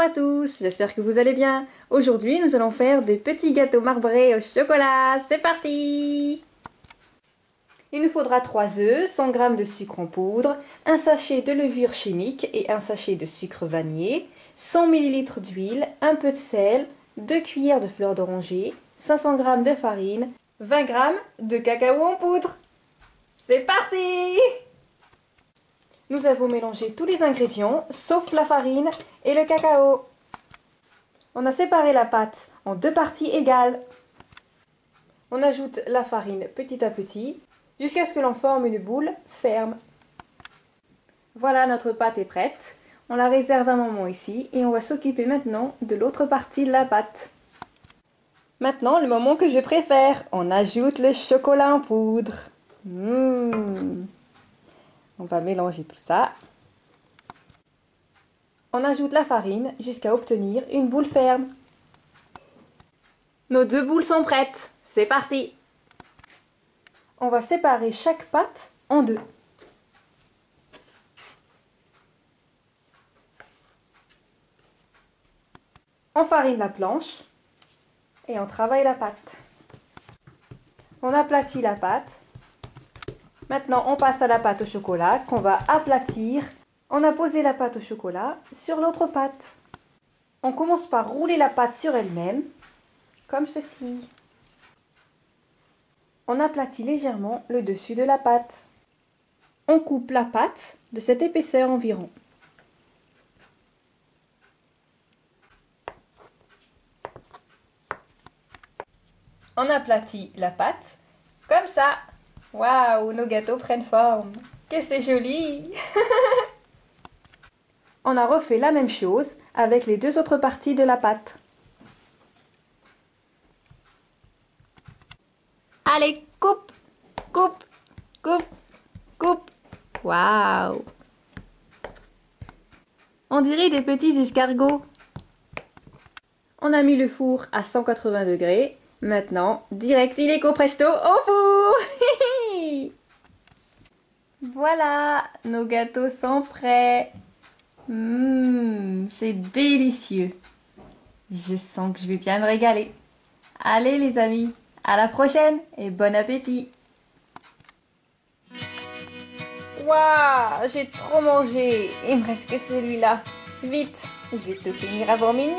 à tous, j'espère que vous allez bien. Aujourd'hui, nous allons faire des petits gâteaux marbrés au chocolat. C'est parti! Il nous faudra 3 œufs, 100 g de sucre en poudre, un sachet de levure chimique et un sachet de sucre vanillé, 100 ml d'huile, un peu de sel, 2 cuillères de fleur d'oranger, 500 g de farine, 20 g de cacao en poudre. C'est parti! Nous avons mélangé tous les ingrédients, sauf la farine et le cacao. On a séparé la pâte en 2 parties égales. On ajoute la farine petit à petit, jusqu'à ce que l'on forme une boule ferme. Voilà, notre pâte est prête. On la réserve un moment ici et on va s'occuper maintenant de l'autre partie de la pâte. Maintenant, le moment que je préfère, on ajoute le chocolat en poudre. On va mélanger tout ça. On ajoute la farine jusqu'à obtenir une boule ferme. Nos 2 boules sont prêtes. C'est parti! On va séparer chaque pâte en 2. On farine la planche et on travaille la pâte. On aplatit la pâte. Maintenant, on passe à la pâte au chocolat qu'on va aplatir. On a posé la pâte au chocolat sur l'autre pâte. On commence par rouler la pâte sur elle-même, comme ceci. On aplatit légèrement le dessus de la pâte. On coupe la pâte de cette épaisseur environ. On aplatit la pâte, comme ça. Waouh, nos gâteaux prennent forme. Que c'est joli! On a refait la même chose avec les 2 autres parties de la pâte. Allez, coupe, coupe, coupe, coupe. Waouh! On dirait des petits escargots. On a mis le four à 180 degrés. Maintenant, direct illico presto au four! Voilà, nos gâteaux sont prêts. C'est délicieux. Je sens que je vais bien me régaler. Allez les amis, à la prochaine et bon appétit. Waouh, j'ai trop mangé. Il me reste que celui-là. Vite, je vais tout finir avant minuit.